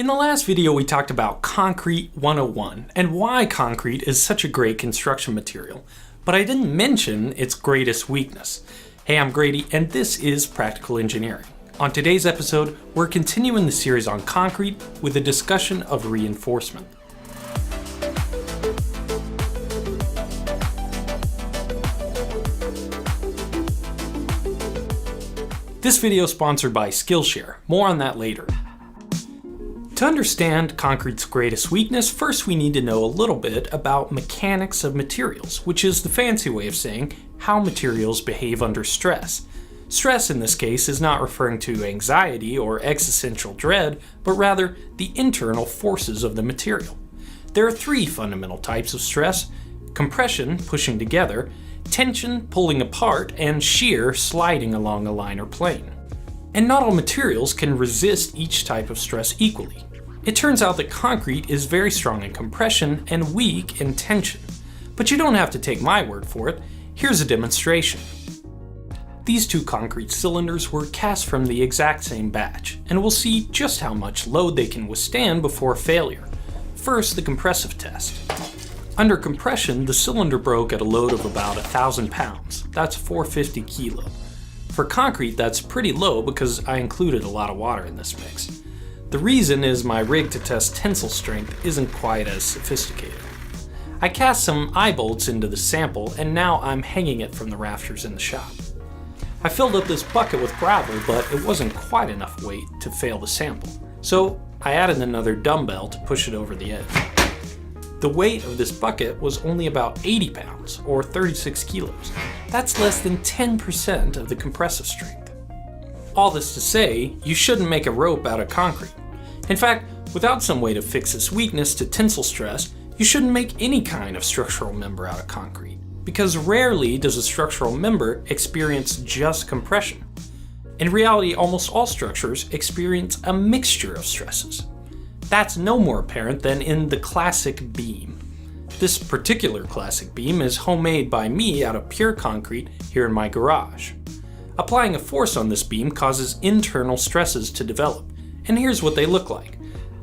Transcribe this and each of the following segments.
In the last video we talked about Concrete 101 and why concrete is such a great construction material, but I didn't mention its greatest weakness. Hey, I'm Grady and this is Practical Engineering. On today's episode, we're continuing the series on concrete with a discussion of reinforcement. This video is sponsored by Skillshare. More on that later. To understand concrete's greatest weakness, first we need to know a little bit about mechanics of materials, which is the fancy way of saying how materials behave under stress. Stress in this case is not referring to anxiety or existential dread, but rather the internal forces of the material. There are three fundamental types of stress: compression, pushing together, tension, pulling apart, and shear, sliding along a line or plane. And not all materials can resist each type of stress equally. It turns out that concrete is very strong in compression and weak in tension. But you don't have to take my word for it. Here's a demonstration. These two concrete cylinders were cast from the exact same batch, and we'll see just how much load they can withstand before failure. First, the compressive test. Under compression, the cylinder broke at a load of about 1,000 pounds. That's 450 kilo. For concrete, that's pretty low because I included a lot of water in this mix. The reason is my rig to test tensile strength isn't quite as sophisticated. I cast some eye bolts into the sample and now I'm hanging it from the rafters in the shop. I filled up this bucket with gravel, but it wasn't quite enough weight to fail the sample, so I added another dumbbell to push it over the edge. The weight of this bucket was only about 80 pounds, or 36 kilos. That's less than 10% of the compressive strength. All this to say, you shouldn't make a rope out of concrete. In fact, without some way to fix this weakness to tensile stress, you shouldn't make any kind of structural member out of concrete, because rarely does a structural member experience just compression. In reality, almost all structures experience a mixture of stresses. That's no more apparent than in the classic beam. This particular classic beam is homemade by me out of pure concrete here in my garage. Applying a force on this beam causes internal stresses to develop, and here's what they look like.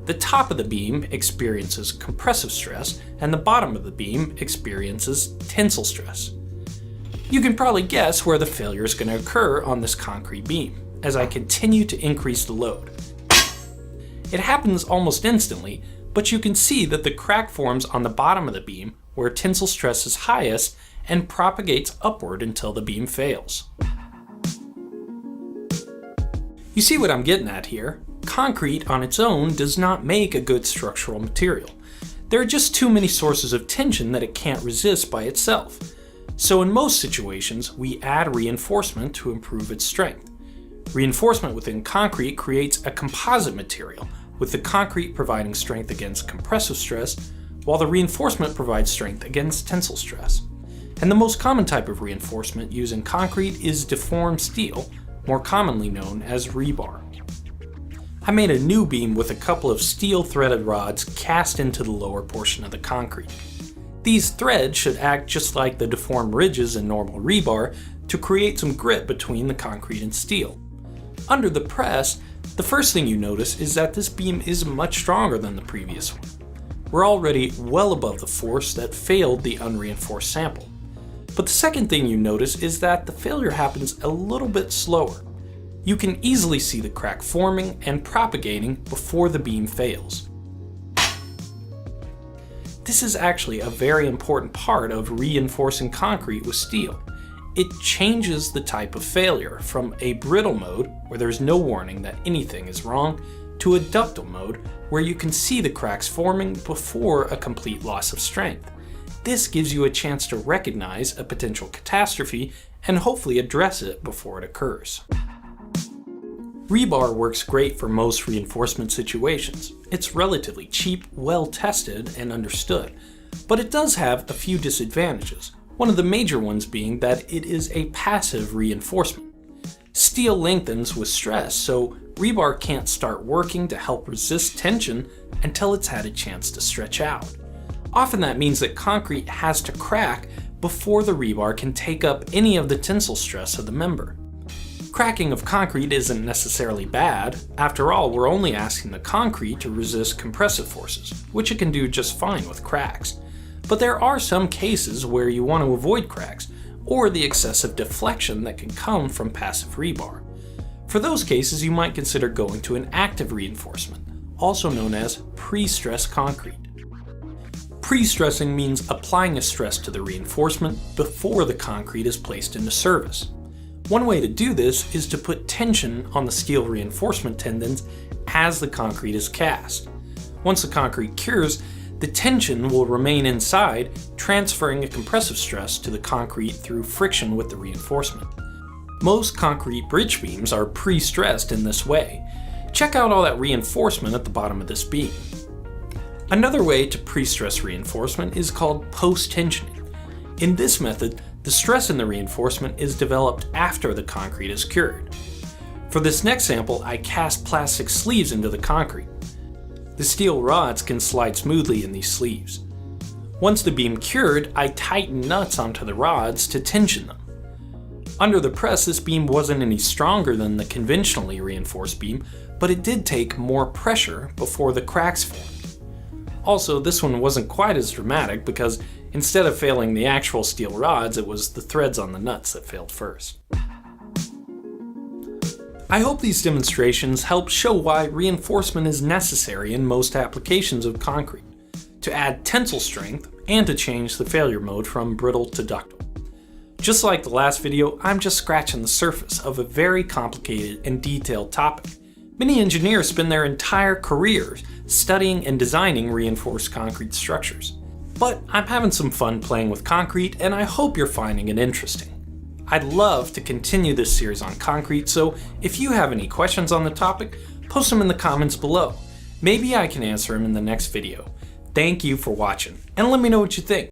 The top of the beam experiences compressive stress, and the bottom of the beam experiences tensile stress. You can probably guess where the failure is going to occur on this concrete beam, as I continue to increase the load. It happens almost instantly, but you can see that the crack forms on the bottom of the beam where tensile stress is highest and propagates upward until the beam fails. You see what I'm getting at here? Concrete on its own does not make a good structural material. There are just too many sources of tension that it can't resist by itself. So in most situations, we add reinforcement to improve its strength. Reinforcement within concrete creates a composite material, with the concrete providing strength against compressive stress, while the reinforcement provides strength against tensile stress. And the most common type of reinforcement used in concrete is deformed steel, more commonly known as rebar. I made a new beam with a couple of steel threaded rods cast into the lower portion of the concrete. These threads should act just like the deformed ridges in normal rebar to create some grip between the concrete and steel. Under the press, the first thing you notice is that this beam is much stronger than the previous one. We're already well above the force that failed the unreinforced sample. But the second thing you notice is that the failure happens a little bit slower. You can easily see the crack forming and propagating before the beam fails. This is actually a very important part of reinforcing concrete with steel. It changes the type of failure from a brittle mode, where there's no warning that anything is wrong, to a ductile mode, where you can see the cracks forming before a complete loss of strength. This gives you a chance to recognize a potential catastrophe and hopefully address it before it occurs. Rebar works great for most reinforcement situations. It's relatively cheap, well tested, and understood, but it does have a few disadvantages. One of the major ones being that it is a passive reinforcement. Steel lengthens with stress, so rebar can't start working to help resist tension until it's had a chance to stretch out. Often that means that concrete has to crack before the rebar can take up any of the tensile stress of the member. Cracking of concrete isn't necessarily bad. After all, we're only asking the concrete to resist compressive forces, which it can do just fine with cracks. But there are some cases where you want to avoid cracks, or the excessive deflection that can come from passive rebar. For those cases, you might consider going to an active reinforcement, also known as pre-stress concrete. Pre-stressing means applying a stress to the reinforcement before the concrete is placed into service. One way to do this is to put tension on the steel reinforcement tendons as the concrete is cast. Once the concrete cures, the tension will remain inside, transferring a compressive stress to the concrete through friction with the reinforcement. Most concrete bridge beams are pre-stressed in this way. Check out all that reinforcement at the bottom of this beam. Another way to pre-stress reinforcement is called post-tensioning. In this method, the stress in the reinforcement is developed after the concrete is cured. For this next sample, I cast plastic sleeves into the concrete. The steel rods can slide smoothly in these sleeves. Once the beam cured, I tighten nuts onto the rods to tension them. Under the press, this beam wasn't any stronger than the conventionally reinforced beam, but it did take more pressure before the cracks formed. Also, this one wasn't quite as dramatic because instead of failing the actual steel rods, it was the threads on the nuts that failed first. I hope these demonstrations help show why reinforcement is necessary in most applications of concrete, to add tensile strength and to change the failure mode from brittle to ductile. Just like the last video, I'm just scratching the surface of a very complicated and detailed topic. Many engineers spend their entire careers studying and designing reinforced concrete structures. But I'm having some fun playing with concrete, and I hope you're finding it interesting. I'd love to continue this series on concrete, so if you have any questions on the topic, post them in the comments below. Maybe I can answer them in the next video. Thank you for watching, and let me know what you think.